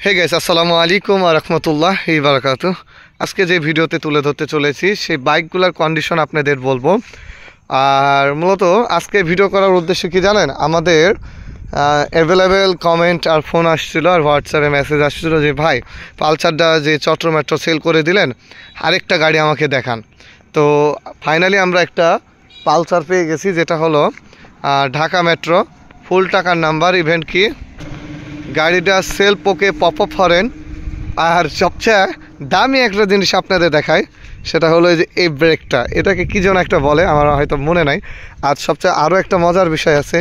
Hey guys, আসসালামু আলাইকুম ওয়া রাহমাতুল্লাহি ওয়া বারাকাতুহু। আজকে যে ভিডিওতে তুলে ধরতে চলেছি সেই বাইকগুলোর কন্ডিশন আপনাদের বলবো। আর মূলত আজকে ভিডিও করার উদ্দেশ্য কি জানেন, আমাদের অ্যাভেলেবেল কমেন্ট আর ফোন আসছিল আর হোয়াটসঅ্যাপে মেসেজ আসছিল যে ভাই পালসারটা যে চট্র মেট্রো সেল করে দিলেন, আরেকটা গাড়ি আমাকে দেখান। তো ফাইনালি আমরা একটা পালসার পেয়ে গেছি, যেটা হলো ঢাকা মেট্রো, ফুল টাকার নাম্বার, ইভেন্ট কি গাড়িটা সেলফ ওকে, পপ আপ হরেন। আর সবচেয়ে দামি একটা জিনিস আপনাদের দেখায়, সেটা হলো যে এই ব্রেকটা, এটাকে কী যেন একটা বলে, আমার হয়তো মনে নাই। আর সবচেয়ে আরও একটা মজার বিষয় আছে,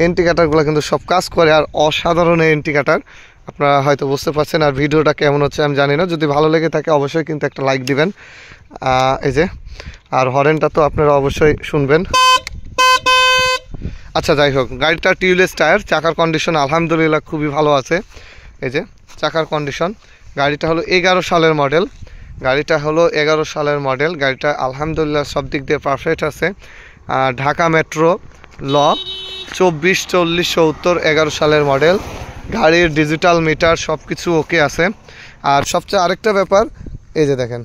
ইন্ডিকেটারগুলো কিন্তু সব কাজ করে, আর অসাধারণ এই ইন্ডিকেটার, আপনারা হয়তো বুঝতে পারছেন। আর ভিডিওটা কেমন হচ্ছে আমি জানি না, যদি ভালো লেগে থাকে অবশ্যই কিন্তু একটা লাইক দিবেন। এই যে, আর হরেনটা তো আপনারা অবশ্যই শুনবেন। আচ্ছা, যাই হোক, গাড়িটা টিউবলেস টায়ার, চাকার কন্ডিশন আলহামদুলিল্লাহ খুবই ভালো আছে। এই যে চাকার কন্ডিশন, গাড়িটা হলো 11 সালের মডেল, গাড়িটা আলহামদুলিল্লাহ সব দিক দিয়ে পারফেক্ট আছে। ঢাকা মেট্রো ল 244070, 11 সালের মডেল, গাড়ির ডিজিটাল মিটার সব কিছু ওকে আছে। আর সবচেয়ে আরেকটা ব্যাপার, এই যে দেখেন,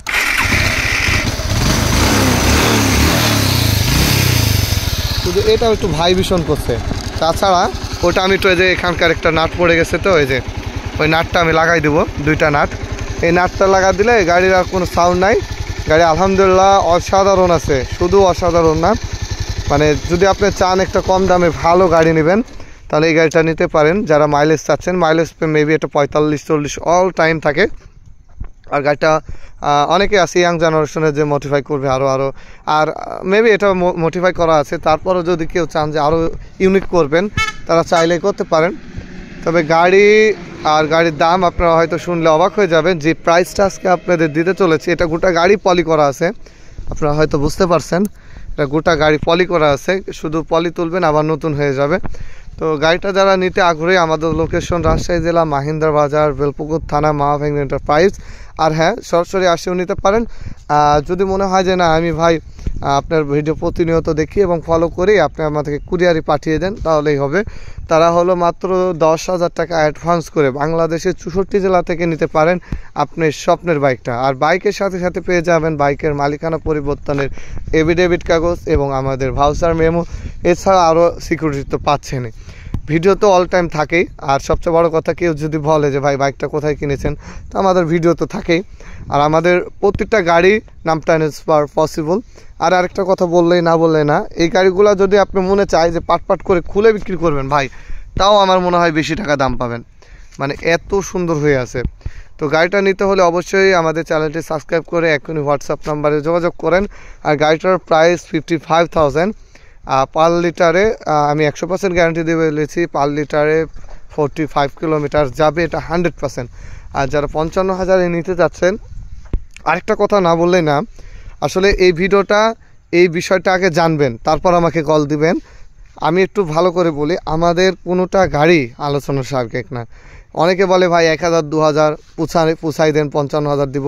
শুধু এটাও একটু ভাইব্রেশন করছে, তাছাড়া ওটা আমি একটু, এই যে এখানকার একটা নাট পড়ে গেছে, তো এই যে ওই নাটটা আমি লাগাই দেবো, দুইটা নাট, এই নাটটা লাগা দিলে গাড়ির আর কোনো সাউন্ড নাই। গাড়ি আলহামদুলিল্লাহ অসাধারণ আছে, শুধু অসাধারণ না, মানে যদি আপনি চান একটা কম দামে ভালো গাড়ি নেবেন তাহলে এই গাড়িটা নিতে পারেন। যারা মাইলেজ চাচ্ছেন, মাইলেজ মেবি এটা 45-40 অল টাইম থাকে। আর গাড়িটা অনেকে আছে ইয়াং জেনারেশনের যে মডিফাই করবে আরও আর মেবি এটা মডিফাই করা আছে, তারপরও যদি কেউ চান যে আরও ইউনিক করবেন তারা চাইলে করতে পারেন। তবে গাড়ি আর গাড়ির দাম আপনারা হয়তো শুনলে অবাক হয়ে যাবেন, যে প্রাইসটা আজকে আপনাদের দিতে চলেছে, এটা গোটা গাড়ি পলি করা আছে, আপনারা হয়তো বুঝতে পারছেন, এটা গোটা গাড়ি পলি করা আছে, শুধু পলি তুলবেন আবার নতুন হয়ে যাবে। তো গাড়িটা যারা নিতে আগ্রহী, আমাদের লোকেশন রাজশাহী জেলা, মাহিন্দ্রা বাজার, বেলপুকুর থানা, মাহভেঙ্গ এন্টারপ্রাইজ। আর হ্যাঁ, সরাসরি আসেও নিতে পারেন। যদি মনে হয় যে না আমি ভাই আপনার ভিডিও প্রতিনিয়ত দেখি এবং ফলো করি, আপনি আমাদেরকে কুরিয়ারে পাঠিয়ে দেন, তাহলেই হবে। তারা হলো মাত্র 10,000 টাকা অ্যাডভান্স করে বাংলাদেশের 64 জেলা থেকে নিতে পারেন আপনি স্বপ্নের বাইকটা। আর বাইকের সাথে সাথে পেয়ে যাবেন বাইকের মালিকানা পরিবর্তনের এফিডেভিট কাগজ এবং আমাদের ভাউচার মেমো, এছাড়া আরও সিকিউরিটি তো পাচ্ছেনই। ভিডিও তো অল টাইম থাকেই। আর সবচেয়ে বড় কথা, কেউ যদি বলে যে ভাই বাইকটা কোথায় কিনেছেন, তো আমাদের ভিডিও তো থাকেই। আর আমাদের প্রত্যেকটা গাড়ি নাম ট্রান্সফার পসিবল। আর আরেকটা কথা বললেই না, এই গাড়িগুলো যদি আপনি মনে চায় যে পাট করে খুলে বিক্রি করবেন ভাই, তাও আমার মনে হয় বেশি টাকা দাম পাবেন, মানে এত সুন্দর হয়ে আছে। তো গাড়িটা নিতে হলে অবশ্যই আমাদের চ্যানেলটি সাবস্ক্রাইব করে এখনই হোয়াটসঅ্যাপ নাম্বারে যোগাযোগ করেন। আর গাড়িটার প্রাইস 55,000, পার লিটারে আমি 100% গ্যারান্টি দিয়ে বলেছি, পার লিটারে 45 কিলোমিটার যাবে, এটা 100%। আর যারা 55,000-এ নিতে যাচ্ছেন, আরেকটা কথা না বললেই না, আসলে এই ভিডিওটা এই বিষয়টা আগে জানবেন, তারপর আমাকে কল দিবেন। আমি একটু ভালো করে বলি, আমাদের কোনোটা গাড়ি আলোচনার সাপেক্ষ না। অনেকে বলে ভাই 1,000 2,000 পুছাই দেন, 55,000 দিব,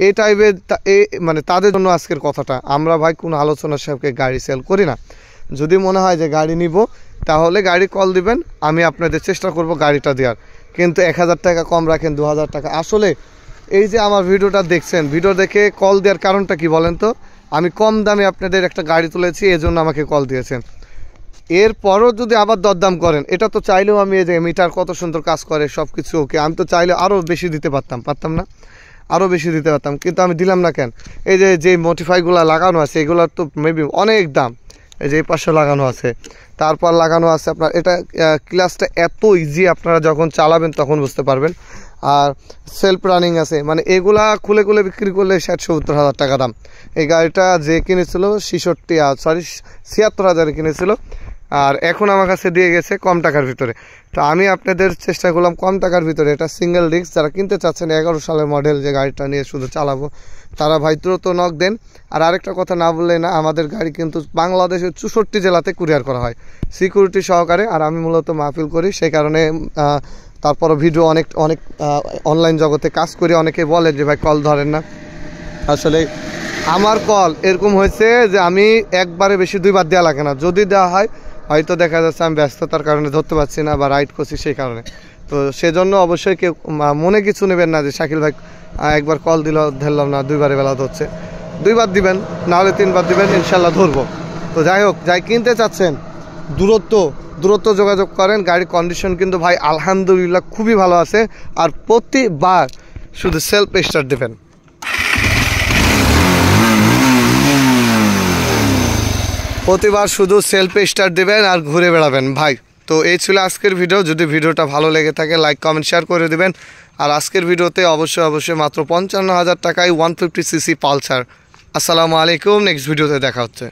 এই টাইপের, মানে তাদের জন্য আজকের কথাটা। আমরা ভাই কোনো আলোচনার সাপেক্ষে গাড়ি সেল করি না। যদি মনে হয় যে গাড়ি নিব, তাহলে গাড়ি কল দিবেন, আমি আপনাদের চেষ্টা করব গাড়িটা দেওয়ার। কিন্তু 1,000 টাকা কম রাখেন, 2,000 টাকা। আসলে এই যে আমার ভিডিওটা দেখছেন, ভিডিও দেখে কল দেওয়ার কারণটা কি বলেন তো? আমি কম দামে আপনাদের একটা গাড়ি তুলেছি, এজন্য আমাকে কল দিয়েছেন। এরপরও যদি আবার দরদাম করেন, এটা তো চাইলেও আমি, এই যে মিটার কত সুন্দর কাজ করে, সব কিছু ওকে, আমি তো চাইলে আরও বেশি দিতে পারতাম না, আরও বেশি দিতে পারতাম, কিন্তু আমি দিলাম না কেন? এই যে মডিফাইগুলো লাগানো আছে, এগুলোর তো মেবি অনেক দাম। এই যে এই পাশে লাগানো আছে, তারপর লাগানো আছে আপনার, এটা ক্লাসটা এত ইজি, আপনারা যখন চালাবেন তখন বুঝতে পারবেন। আর সেলফ রানিং আছে, মানে এগুলা খুলে বিক্রি করলে 60-70 হাজার টাকা দাম। এই গাড়িটা যে কিনেছিল 76,000-76,000 কিনেছিল, আর এখন আমার কাছে দিয়ে গেছে কম টাকার ভিতরে। তো আমি আপনাদের চেষ্টা করলাম কম টাকার ভিতরে, এটা সিঙ্গেল ডিস্ক, যারা কিনতে চাচ্ছেন 11 সালের মডেল, যে গাড়িটা নিয়ে শুধু চালাবো, তারা ভাই দ্রুত নক দেন। আর আরেকটা কথা না বললে না, আমাদের গাড়ি কিন্তু বাংলাদেশের 64 জেলাতে কুরিয়ার করা হয় সিকিউরিটি সহকারে। আর আমি মূলত মাহফিল করি, সেই কারণে তারপরও ভিডিও অনেক অনলাইন জগতে কাজ করি। অনেকে বলে যে ভাই কল ধরেন না, আসলে আমার কল এরকম হয়েছে যে আমি একবারে বেশি 2বার দেওয়া লাগে না, যদি দেওয়া হয় হয়তো দেখা যাচ্ছে আমি ব্যস্ততার কারণে ধরতে পারছি না বা রাইড করছি, সেই কারণে। তো সেজন্য অবশ্যই কেউ মনে কিছু নেবেন না যে শাকিল ভাই একবার কল দিল ধরলাম না, দুইবারে বেলা ধরছে। 2বার দিবেন, নাহলে 3বার দিবেন, ইনশাল্লাহ ধরবো। তো যাই হোক, যাই কিনতে চাচ্ছেন দূরত্ব যোগাযোগ করেন। গাড়ির কন্ডিশন কিন্তু ভাই আলহামদুলিল্লাহ খুবই ভালো আছে। আর প্রতিবার শুধু সেলফ স্টার্ট দেবেন। প্রতিবার শুধু সেলফ স্টার্ট দেবেন আর ঘুরে বেড়াবেন ভাই। তো এই ছিল আজকের ভিডিও। যদি ভিডিওটা ভালো লেগে থাকে লাইক কমেন্ট শেয়ার করে দেবেন। আর আজকের ভিডিওতে অবশ্যই মাত্র 55,000 টাকায় 150cc পালসার। আসসালামু আলাইকুম, নেক্সট ভিডিওতে দেখা হচ্ছে।